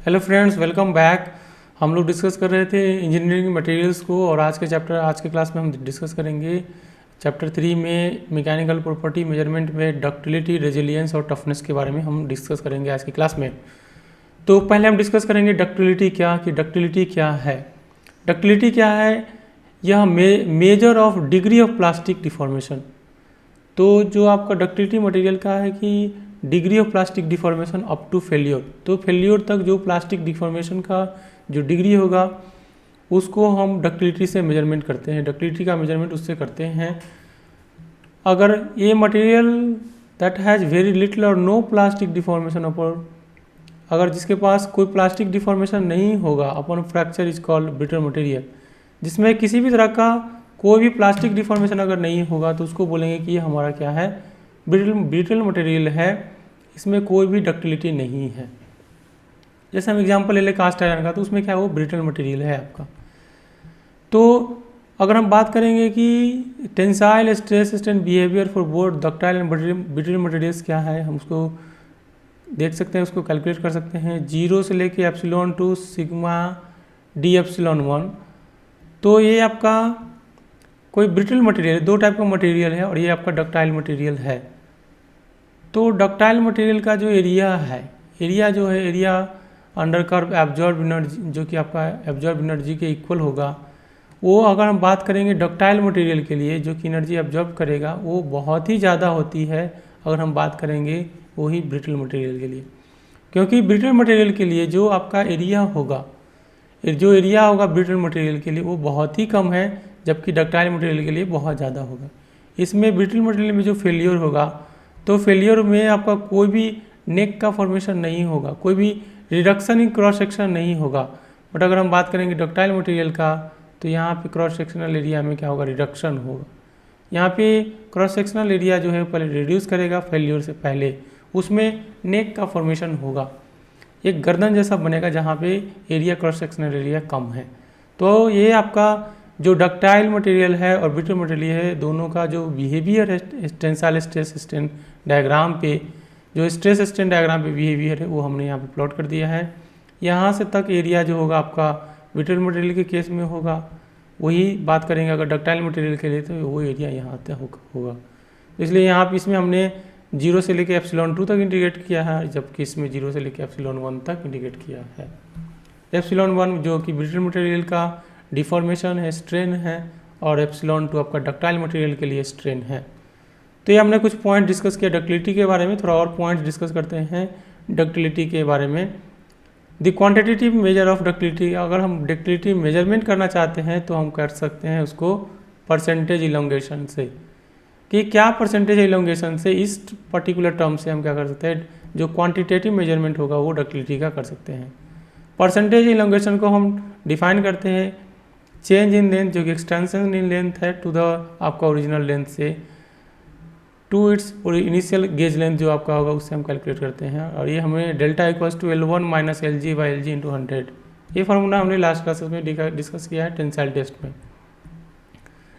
Hello friends, welcome back. हम लोग discuss कर रहे थे इंजीनियरिंग मटेरियल्स को और आज के क्लास में हम डिस्कस करेंगे चैप्टर 3 में मैकेनिकल प्रॉपर्टी मेजरमेंट में डक्टिलिटी, रेजिलियंस और टफनेस के बारे में हम डिस्कस करेंगे आज की क्लास में। तो पहले हम डिस्कस करेंगे डक्टिलिटी क्या है। डक्टिलिटी क्या है? यह measure of degree of plastic deformation. तो जो आपका डक्टिलिटी मटेरियल का है कि degree of plastic deformation up to failure, तो फेल्योर तक जो प्लास्टिक डिफॉर्मेशन का जो डिग्री होगा उसको हम डक्टिलिटी से मेजरमेंट करते हैं। डक्टिलिटी का मेजरमेंट उससे करते हैं। अगर ये material that has very little और नो प्लास्टिक डिफॉर्मेशन अपॉन, अगर जिसके पास कोई प्लास्टिक डिफॉर्मेशन नहीं होगा upon fracture is called brittle material. जिसमें किसी भी तरह का कोई भी प्लास्टिक डिफॉर्मेशन अगर नहीं होगा तो उसको बोलेंगे कि ये हमारा क्या है, ब्रिटल मटेरियल है, इसमें कोई भी डक्टिलिटी नहीं है। जैसे हम एग्जांपल ले लें कास्ट आयरन का, तो उसमें क्या है, वो ब्रिटल मटेरियल है आपका। तो अगर हम बात करेंगे कि tensile stress strain behaviour for both ductile and brittle materials क्या है, हम उसको देख सकते हैं, उसको कैलकुलेट कर सकते हैं। 0 से लेके epsilon to sigma D epsilon 1। तो ये आपका कोई ब्रिटल मटेरियल, दो टाइप का मटेरियल है और ये आपका डक्टाइल मटेरियल है। तो डक्टाइल मटेरियल का जो एरिया है, area under curve absorb energy, जो कि आपका एब्जॉर्ब एनर्जी के इक्वल होगा, वो अगर हम बात करेंगे डक्टाइल मटेरियल के लिए जो कि एनर्जी एब्जॉर्ब करेगा वो बहुत ही ज़्यादा होती है अगर हम बात करेंगे वही ब्रिटल मटेरियल के लिए। क्योंकि ब्रिटल मटेरियल के लिए जो आपका एरिया होगा ब्रिटल मटेरियल के लिए वो बहुत ही कम है, जबकि डक्टाइल मटेरियल के लिए बहुत ज़्यादा होगा। इसमें ब्रिटल मटेरियल में जो फेलियर होगा, तो फेलियर में आपका कोई भी नेक का फॉर्मेशन नहीं होगा, कोई भी रिडक्शन इन क्रॉस सेक्शन नहीं होगा। बट अगर हम बात करेंगे डक्टाइल मटेरियल का, तो यहाँ पे क्रॉस सेक्शनल एरिया में क्या होगा, रिडक्शन होगा। यहाँ पे क्रॉस सेक्शनल एरिया जो है पहले रिड्यूस करेगा फेलियर से पहले, उसमें नेक का फॉर्मेशन होगा, एक गर्दन जैसा बनेगा जहाँ पे एरिया क्रॉस सेक्शनल एरिया कम है। तो ये आपका जो डक्टाइल मटेरियल है और ब्रिटल मटेरियल है, दोनों का जो बिहेवियर है टेंसाइल स्ट्रेस स्ट्रेन डायग्राम पे, जो स्ट्रेस स्ट्रेन डायग्राम पे बिहेवियर है वो हमने यहाँ पे प्लॉट कर दिया है। यहाँ से तक एरिया जो होगा आपका ब्रिटल मटेरियल के केस में होगा, वही बात करेंगे अगर डक्टाइल मटेरियल के लिए, तो वो एरिया यहाँ तक होगा। इसलिए यहाँ पे इसमें हमने 0 से लेकर एप्सिलॉन 2 तक इंटीग्रेट किया है, जबकि इसमें 0 से लेकर एप्सिलॉन 1 तक इंटीग्रेट किया है। एप्सिलॉन 1 जो कि ब्रिटल मटेरियल का डिफॉर्मेशन है, स्ट्रेन है, और एप्सिलॉन 2 आपका डक्टाइल मटेरियल के लिए स्ट्रेन है। तो ये हमने कुछ पॉइंट डिस्कस किया डक्टिलिटी के बारे में। थोड़ा और पॉइंट डिस्कस करते हैं डक्टिलिटी के बारे में। The quantitative measure of ductility, अगर हम डक्टिलिटी मेजरमेंट करना चाहते हैं तो हम कर सकते हैं उसको परसेंटेज इलोंगेशन से, कि क्या परसेंटेज इलोंगेशन से, इस पर्टिकुलर टर्म से हम क्या कर सकते हैं, जो क्वांटिटेटिव मेजरमेंट होगा वो डक्टिलिटी का कर सकते हैं। परसेंटेज इलोंगेशन को हम डिफाइन करते हैं चेंज इन लेंथ, जो कि एक्सटेंशन इन लेंथ है टू द आपका ओरिजिनल लेंथ से, to its initial gauge length जो आपका होगा उससे हम कैलकुलेट करते हैं। और ये हमें delta equals to L1 minus LG by LG into 100, ये फार्मूला हमने लास्ट क्लासेस में डिस्कस किया है टेंसाइल टेस्ट में।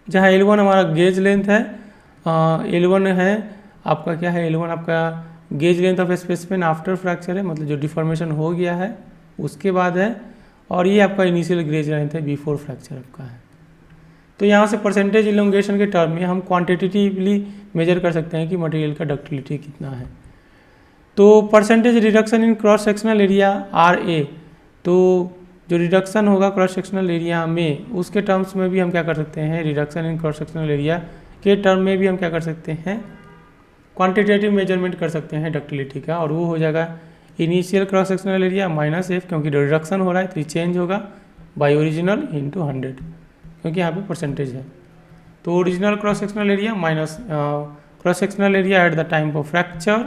जहाँ L1 हमारा गेज लेंथ है, L1 है आपका क्या है, L1 आपका gauge length of specimen after fracture है, मतलब जो डिफॉर्मेशन हो गया है उसके बाद है, और ये आपका इनिशियल गेज लेंथ है बिफोर फ्रैक्चर आपका है। तो यहाँ से परसेंटेज इलोंगेशन के टर्म में हम क्वांटिटेटिवली मेजर कर सकते हैं कि मटेरियल का डक्टिलिटी कितना है। तो percentage reduction in cross sectional area RA, तो जो रिडक्शन होगा क्रॉस सेक्शनल एरिया में उसके टर्म्स में भी हम क्या कर सकते हैं, reduction in cross sectional area के टर्म में भी हम क्या कर सकते हैं, क्वांटिटेटिव मेजरमेंट कर सकते हैं डक्टिलिटी का, और वो हो जाएगा initial cross sectional area minus F, क्योंकि रिडक्शन हो रहा है तो ये चेंज होगा, बाई ओरिजिनल इंटू 100, क्योंकि यहाँ पे परसेंटेज है। तो original cross sectional area minus cross sectional area at the time of fracture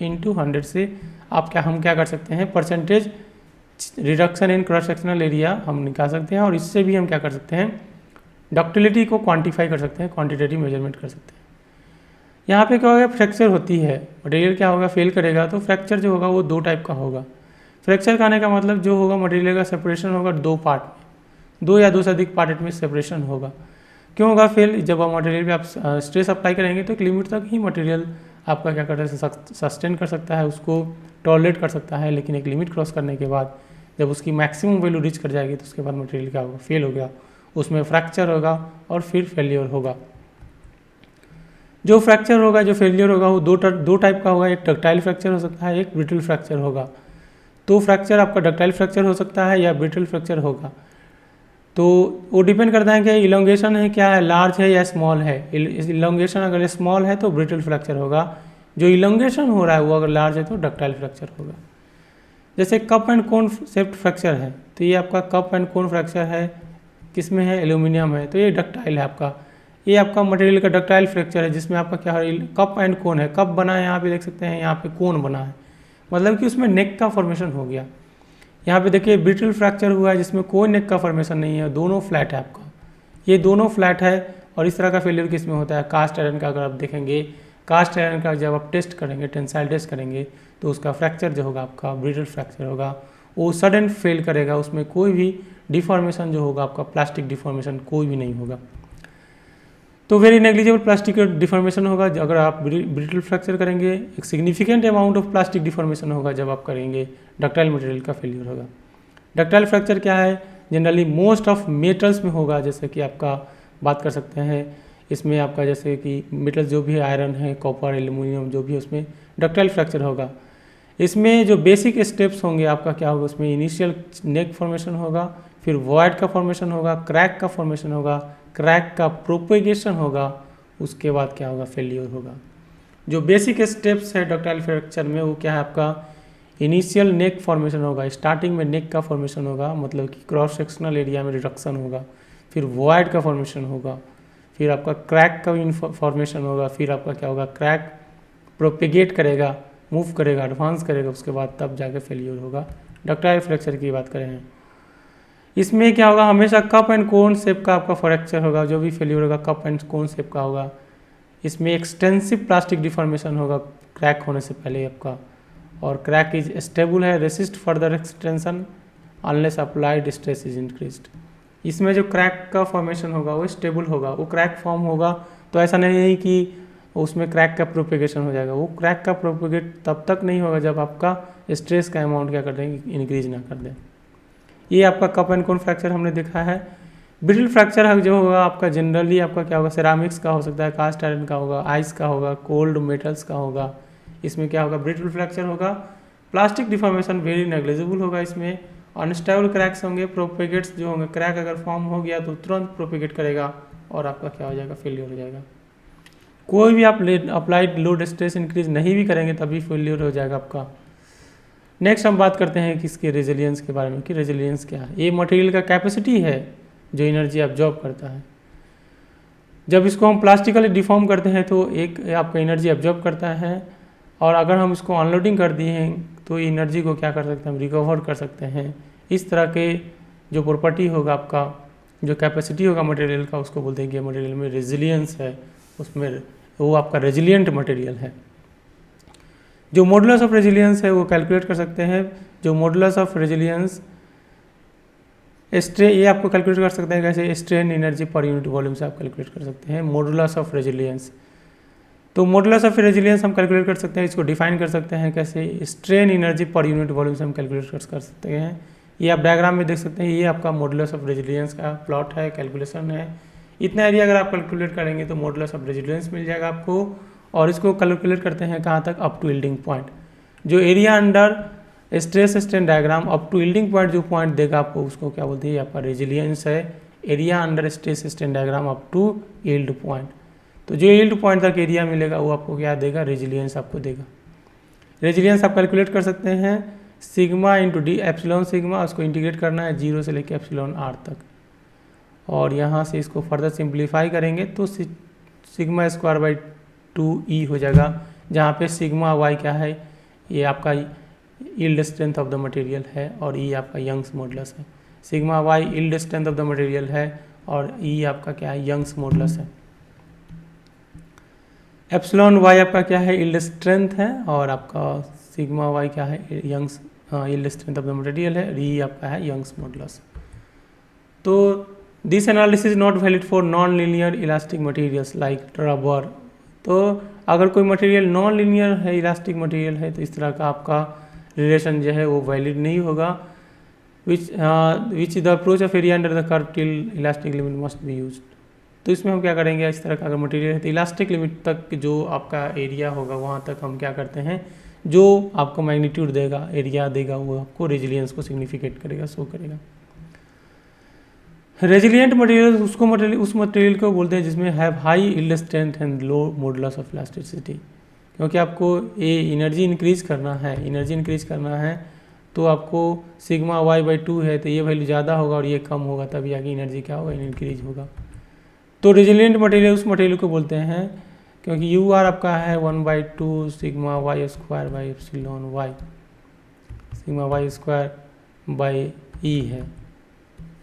into 100 से हम क्या कर सकते हैं, percentage reduction in cross sectional area हम निकाल सकते हैं, और इससे भी हम क्या कर सकते हैं, डक्टिलिटी को क्वांटिफाई कर सकते हैं, क्वांटिटेटिव मेजरमेंट कर सकते हैं। यहाँ पे क्या होगा, फ्रैक्चर होती है, मटेरियल क्या होगा, फेल करेगा, तो फ्रैक्चर जो होगा वो दो टाइप का होगा। फ्रैक्चर करने का मतलब जो होगा मटेरियल का सेपरेशन होगा दो पार्ट में, दो या दो से अधिक पार्ट में सेपरेशन होगा। क्यों होगा फेल, जब आप मटेरियल पे आप स्ट्रेस अप्लाई करेंगे तो एक लिमिट तक ही मटेरियल आपका क्या करता है, सस्टेन कर सकता है, उसको टॉलरेट कर सकता है, लेकिन एक लिमिट क्रॉस करने के बाद जब उसकी मैक्सिमम वैल्यू रीच कर जाएगी तो उसके बाद मटेरियल क्या होगा, फेल हो गया, उसमें फ्रैक्चर होगा और फिर फेलियर होगा। जो फ्रैक्चर होगा, जो फेलियर होगा वो दो टाइप का होगा, एक डक्टाइल फ्रैक्चर हो सकता है, एक ब्रिटल फ्रैक्चर होगा। तो फ्रैक्चर आपका डक्टाइल फ्रैक्चर हो सकता है या ब्रिटल फ्रैक्चर होगा, तो वो डिपेंड करता है कि इलोंगेशन है क्या है, लार्ज है या स्मॉल है। इलोंगेशन अगर स्मॉल है तो ब्रिटल फ्रैक्चर होगा, जो इलोंगेशन हो रहा है वो अगर लार्ज है तो डक्टाइल फ्रैक्चर होगा। जैसे cup and cone shaped fracture है, तो ये आपका कप एंड कोन फ्रैक्चर है, किसमें है, एल्यूमिनियम है, तो ये डक्टाइल है आपका। ये आपका मटेरियल का डक्टाइल फ्रैक्चर है जिसमें आपका क्या है, कप एंड कोन है, कप बना है, यहाँ पे देख सकते हैं, यहाँ पे कोन बना है, मतलब कि उसमें नेक का फॉर्मेशन हो गया। यहाँ पे देखिए ब्रिटल फ्रैक्चर हुआ है जिसमें कोई नेक का फॉर्मेशन नहीं है, दोनों फ्लैट है आपका, ये दोनों फ्लैट है। और इस तरह का फेलियर किस में होता है, कास्ट आयरन का। अगर आप देखेंगे कास्ट आयरन का जब आप टेस्ट करेंगे, टेंसाइल टेस्ट करेंगे, तो उसका फ्रैक्चर जो होगा आपका ब्रिटल फ्रैक्चर होगा, वो सडन फेल करेगा, उसमें कोई भी डिफॉर्मेशन जो होगा आपका, प्लास्टिक डिफॉर्मेशन कोई भी नहीं होगा। तो वेरी नेग्लिजिबल प्लास्टिक डिफॉर्मेशन होगा अगर आप ब्रिटल फ्रैक्चर करेंगे, एक significant amount of plastic deformation होगा जब आप करेंगे डक्टाइल मटेरियल का फेलियर होगा। डक्टाइल फ्रैक्चर क्या है, जनरली मोस्ट ऑफ मेटल्स में होगा, जैसे कि आपका बात कर सकते हैं इसमें आपका, जैसे कि मेटल जो भी है, आयरन है, कॉपर, एल्यूमिनियम जो भी है, उसमें डक्टाइल फ्रैक्चर होगा। इसमें जो बेसिक स्टेप्स होंगे आपका क्या होगा, उसमें इनिशियल नेक फॉर्मेशन होगा, फिर वॉइड का फॉर्मेशन होगा, क्रैक का फॉर्मेशन होगा, क्रैक का प्रोपेगेशन होगा, उसके बाद क्या होगा, फेलियर होगा। जो बेसिक स्टेप्स है डक्टाइल फ्रैक्चर में वो क्या है आपका, इनिशियल नेक फॉर्मेशन होगा, स्टार्टिंग में नेक का फॉर्मेशन होगा, मतलब कि क्रॉस सेक्शनल एरिया में रिडक्शन होगा, फिर वॉइड का फॉर्मेशन होगा, फिर आपका क्रैक का फॉर्मेशन होगा, फिर आपका क्या होगा, क्रैक प्रोपेगेट करेगा, मूव करेगा, एडवांस करेगा, उसके बाद तब जाके फेलियर होगा। डक्टाइल फ्रैक्चर की बात करें, इसमें क्या होगा, हमेशा कप एंड कोन शेप का आपका फ्रैक्चर होगा, जो भी फेलियर होगा कप एंड कोन शेप का होगा। इसमें एक्सटेंसिव प्लास्टिक डिफॉर्मेशन होगा क्रैक होने से पहले आपका, और क्रैक इज स्टेबल है, resist further extension unless applied stress is increased. इसमें जो क्रैक का फॉर्मेशन होगा वो स्टेबल होगा, वो क्रैक फॉर्म होगा, तो ऐसा नहीं है कि उसमें क्रैक का प्रोपेगेशन हो जाएगा। वो क्रैक का प्रोपेगेट तब तक नहीं होगा जब आपका स्ट्रेस का अमाउंट क्या कर दें, इंक्रीज ना कर दें। ये आपका कप एंड कोन फ्रैक्चर हमने देखा है। ब्रिटल फ्रैक्चर जो होगा आपका जनरली आपका क्या होगा, सेरामिक्स का हो सकता है, कास्ट आयरन का होगा, आइस का होगा, कोल्ड मेटल्स का होगा। इसमें क्या होगा, ब्रिटल फ्रैक्चर होगा, प्लास्टिक डिफॉर्मेशन वेरी नेग्लिजिबल होगा, इसमें अनस्टेबल क्रैक्स होंगे, प्रोपेगेट्स जो होंगे, क्रैक अगर फॉर्म हो गया तो तुरंत प्रोपेगेट करेगा और आपका क्या हो जाएगा, फेलियर हो जाएगा। कोई भी आप अप्लाइड लोड स्ट्रेस इंक्रीज नहीं भी करेंगे तभी फेलियर हो जाएगा आपका। नेक्स्ट हम बात करते हैं कि इसके रेजिलियंस के बारे में, कि रेजिलियंस क्या है। ये मटेरियल का कैपेसिटी है जो एनर्जी एब्जॉर्ब करता है। जब इसको हम प्लास्टिकली डिफॉर्म करते हैं तो एक आपका एनर्जी एब्जॉर्ब करता है, और अगर हम इसको अनलोडिंग कर दिए हैं तो एनर्जी को क्या कर सकते हैं, हम रिकवर कर सकते हैं। इस तरह के जो प्रॉपर्टी होगा आपका, जो कैपेसिटी होगा मटेरियल का, उसको बोलते हैं कि मटेरियल में रेजिलियंस है, उसमें वो आपका रेजिलियंट मटेरियल है। जो मॉडुलस ऑफ रेजिलियंस है वो कैलकुलेट कर सकते हैं। जो मॉडुलस ऑफ रेजिलियंस ये आपको कैलकुलेट कर सकते हैं कैसे, strain energy per unit volume से आप कैलकुलेट कर सकते हैं मॉडुलस ऑफ रेजिलियंस। तो मॉडुलस ऑफ रेजिलियंस हम कैलकुलेट कर सकते हैं, इसको डिफाइन कर सकते हैं कैसे, strain energy per unit volume से हम कैलकुलेट कर सकते हैं। ये आप डायग्राम में देख सकते हैं, ये आपका मॉडुलस ऑफ रेजिलियंस का प्लॉट है, कैलकुलेशन है। इतना एरिया अगर आप कैलकुलेट करेंगे तो मॉडुलस ऑफ रेजिलियंस मिल जाएगा आपको, और इसको कैलकुलेट करते हैं कहाँ तक, अप टू यील्डिंग पॉइंट। जो area under stress strain diagram up to yielding point जो पॉइंट देगा आपको, उसको क्या बोलते हैं, आपका रेजिलियंस है। Area under stress strain diagram up to yield point, तो जो यील्ड पॉइंट तक एरिया मिलेगा वो आपको क्या देगा, रेजिलियंस आपको देगा। रेजिलियंस आप कैलकुलेट कर सकते हैं sigma into D epsilon sigma, उसको इंटीग्रेट करना है 0 से लेकर एप्सिलॉन आर तक, और यहाँ से इसको फर्दर सिंप्लीफाई करेंगे तो सिग्मा स्क्वायर बाई 2e हो जाएगा, जहाँ पे सिग्मा वाई क्या है, ये आपका yield strength of the material है, और ई आपका यंग्स मॉडुलस है। Sigma Y yield strength of the material है, और ई आपका क्या है, यंग्स मॉडुलस है। एप्सिलॉन वाई आपका क्या है, यील्ड स्ट्रेंथ है, और आपका सिग्मा वाई क्या है, Young's yield strength of the material है, और ई आपका है यंग्स मॉडुलस। तो this analysis not valid for non linear elastic materials like rubber. तो अगर कोई मटेरियल नॉन लीनियर है, इलास्टिक मटेरियल है, तो इस तरह का आपका रिलेशन जो है वो वैलिड नहीं होगा। Which the approach of area under the curve till elastic limit must be use. तो इसमें हम क्या करेंगे, इस तरह का अगर मटेरियल है तो इलास्टिक लिमिट तक जो आपका एरिया होगा वहाँ तक हम क्या करते हैं, जो आपको मैग्नीट्यूड देगा, एरिया देगा, वो आपको रेजिलियंस को सिग्निफिकेट करेगा, शो करेगा। रेजिलियंट मटेरियल उस मटेरियल को बोलते हैं जिसमें have high yield strength and low modulus of elasticity. क्योंकि आपको ये एनर्जी इंक्रीज करना है तो आपको सिग्मा y/2 है, तो ये वैल्यू ज़्यादा होगा और ये कम होगा, तभी आगे एनर्जी क्या होगा, इंक्रीज होगा। तो रेजिलियंट मटेरियल उस मटेरियल को बोलते हैं क्योंकि यू आर आपका है 1/2 सिग्मा y² सिग्मा y² है।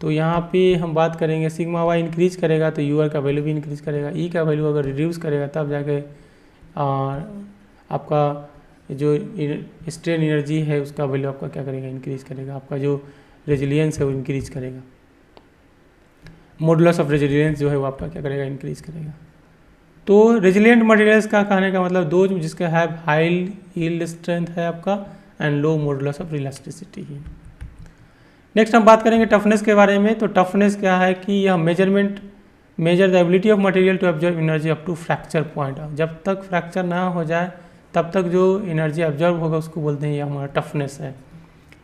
तो यहाँ पे हम बात करेंगे सिग्मा y इंक्रीज करेगा तो यू आर का वैल्यू भी इंक्रीज करेगा, ई का वैल्यू अगर रिड्यूस करेगा तब जाके आपका जो स्ट्रेन एनर्जी है उसका वैल्यू आपका क्या करेगा, इंक्रीज करेगा, आपका जो रेजिलियंस है वो इंक्रीज करेगा, मॉडुलस ऑफ रेजिलियंस जो है वो आपका क्या करेगा, इंक्रीज करेगा। तो रेजिलियंट मटेरियल्स का कहने का मतलब दो जिसका हैव हाई यील्ड स्ट्रेंथ है आपका and low modulus of elasticity है। नेक्स्ट हम बात करेंगे टफनेस के बारे में। तो टफनेस क्या है कि यह measure the ability of material to observe energy up to fracture point. जब तक फ्रैक्चर ना हो जाए तब तक जो एनर्जी ऑब्जर्व होगा उसको बोलते हैं ये हमारा टफनेस है।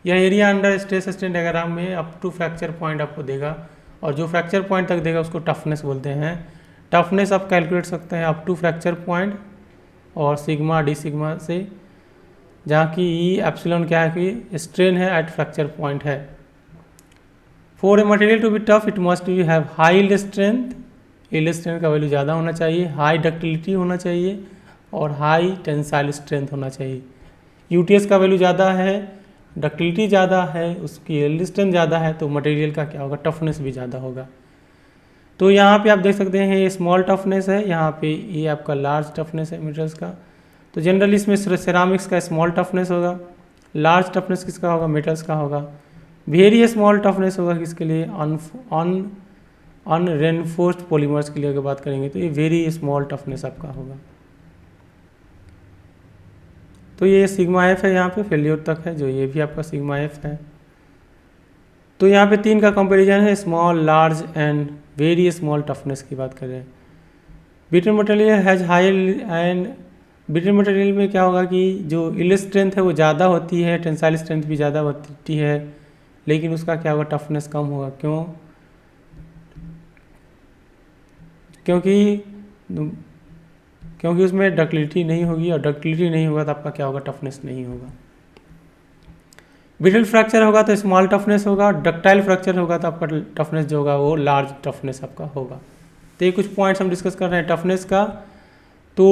यह area under stress strain diagram में अप टू फ्रैक्चर पॉइंट आपको देगा और जो फ्रैक्चर पॉइंट तक देगा उसको टफनेस बोलते हैं। टफनेस आप कैलकुलेट सकते हैं अप टू फ्रैक्चर पॉइंट और सिग्मा डी सिग्मा से, जहाँ की ई एप्सिलॉन क्या है कि स्ट्रेन है एट फ्रैक्चर पॉइंट है। For a material to be tough it must be have high yield strength, yield strength का वैल्यू ज़्यादा होना चाहिए, हाई डक्टिलिटी होना चाहिए और हाई टेंसाइल स्ट्रेंथ होना चाहिए। यूटीएस का वैल्यू ज़्यादा है, डक्टिलिटी ज़्यादा है, उसकी यील्ड स्ट्रेंथ ज़्यादा है, तो मटेरियल का क्या होगा, टफनेस भी ज़्यादा होगा। तो यहाँ पे आप देख सकते हैं ये स्मॉल टफनेस है, यहाँ पे ये आपका लार्ज टफनेस है मेटल्स का। तो जनरली इसमें सिरामिक्स का स्मॉल टफनेस होगा, लार्ज टफनेस किसका होगा, मेटल्स का होगा। वेरी स्मॉल टफनेस होगा किसके लिए, अनरेनफोर्स्ड पॉलीमर्स के लिए अगर बात करेंगे तो ये वेरी स्मॉल टफनेस आपका होगा। तो ये सिग्मा एफ है, यहाँ पे फेल्योर तक है, जो ये भी आपका सिग्मा एफ है। तो यहाँ पे 3 का कंपैरिजन है, small, large and very small toughness की बात कर रहे हैं। Brittle material has high and brittle material में क्या होगा कि जो यील्ड स्ट्रेंथ है वो ज़्यादा होती है, टेंसाइल स्ट्रेंथ भी ज़्यादा होती है, लेकिन उसका क्या होगा, टफनेस कम होगा। क्यों? क्योंकि उसमें डक्टिलिटी नहीं होगी और डक्टिलिटी नहीं होगा तो आपका क्या होगा, टफनेस नहीं होगा। ब्रिटल फ्रैक्चर होगा तो स्मॉल टफनेस होगा, डक्टाइल फ्रैक्चर होगा तो आपका टफनेस जो होगा वो लार्ज टफनेस आपका होगा। तो ये कुछ पॉइंट्स हम डिस्कस कर रहे हैं टफनेस का। तो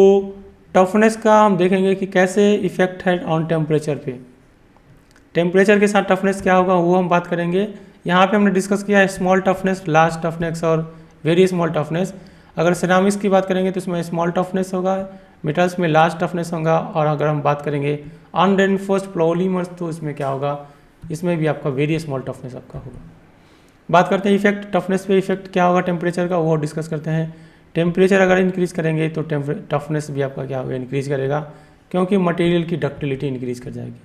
टफनेस का हम देखेंगे कि कैसे इफेक्ट है ऑन टेम्परेचर पे, टेम्परेचर के साथ टफनेस क्या होगा वो हम बात करेंगे। यहाँ पे हमने डिस्कस किया है स्मॉल टफनेस, लार्ज टफनेस और वेरी स्मॉल टफनेस। अगर सिरामिक्स की बात करेंगे तो इसमें स्मॉल टफनेस होगा, मेटल्स में लार्ज टफनेस होगा, और अगर हम बात करेंगे अनरेनफोर्स्ड पॉलीमर्स तो इसमें क्या होगा, इसमें भी आपका वेरी स्मॉल टफनेस आपका होगा। बात करते हैं इफेक्ट, टफनेस पे इफेक्ट क्या होगा टेम्परेचर का, वो डिस्कस करते हैं। टेम्परेचर अगर इंक्रीज करेंगे तो टफनेस भी आपका क्या होगा, इंक्रीज करेगा, क्योंकि मटेरियल की डक्टिलिटी इंक्रीज कर जाएगी।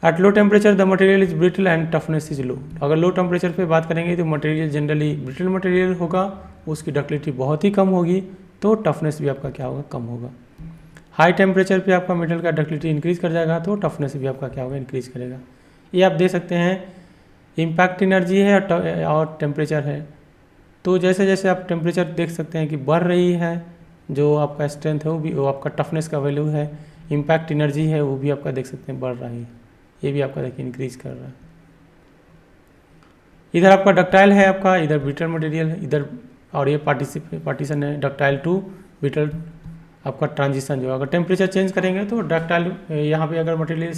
At low temperature the material is brittle and toughness is low. अगर लो टेम्परेचर पे बात करेंगे तो मटेरियल जनरली ब्रिटल मटेरियल होगा, उसकी डक्टिलिटी बहुत ही कम होगी, तो टफनेस भी आपका क्या होगा, कम होगा। हाई टेम्परेचर पे आपका मेटल का डक्टिलिटी इंक्रीज कर जाएगा तो टफनेस भी आपका क्या होगा, इंक्रीज करेगा। ये आप देख सकते हैं इम्पैक्ट एनर्जी है और टेम्परेचर है। तो जैसे जैसे आप टेम्परेचर देख सकते हैं कि बढ़ रही है, जो आपका स्ट्रेंथ है वो आपका टफनेस का वैल्यू है, इम्पैक्ट एनर्जी है वो भी आपका देख सकते हैं बढ़ रही है, ये भी आपका देखिए इंक्रीज कर रहा है। इधर आपका डक्टाइल है आपका, इधर ब्रिटल मटेरियल है इधर, और ये पार्टीशन है डक्टाइल टू ब्रिटल आपका ट्रांजिशन जो अगर टेम्परेचर चेंज करेंगे तो डक्टाइल यहाँ पे अगर मटेरियल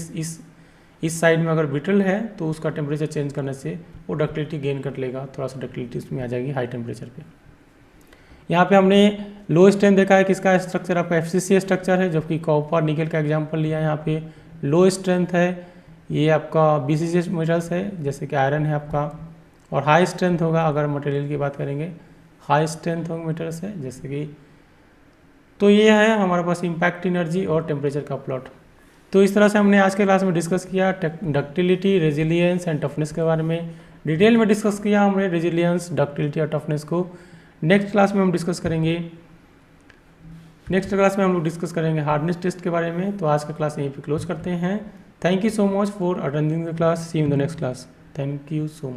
इस साइड में अगर ब्रिटल है तो उसका टेम्परेचर चेंज करने से वो डक्टिलिटी गेन कर लेगा, थोड़ा सा डक्टिलिटी उसमें आ जाएगी हाई टेम्परेचर पे। यहाँ पे हमने लो स्ट्रेंथ देखा है, किसका स्ट्रक्चर आपका FCC स्ट्रक्चर है, जबकि कॉपर निकल का एग्जाम्पल लिया है। यहाँ पे लो स्ट्रेंथ है, ये आपका BCC मेटल्स है जैसे कि आयरन है आपका, और हाई स्ट्रेंथ होगा अगर मटेरियल की बात करेंगे, हाई स्ट्रेंथ होगा मेटल्स है जैसे कि तो ये है हमारे पास इम्पैक्ट एनर्जी और टेम्परेचर का प्लॉट। तो इस तरह से हमने आज के क्लास में डिस्कस किया डक्टिलिटी, रेजिलियंस एंड टफनेस के बारे में। डिटेल में डिस्कस किया हमने रेजिलियंस, डक्टिलिटी और टफनेस को। नेक्स्ट क्लास में हम डिस्कस करेंगे हार्डनेस टेस्ट के बारे में। तो आज का क्लास यहीं पे क्लोज करते हैं। Thank you so much for attending the class. See you in the next class. Thank you so much.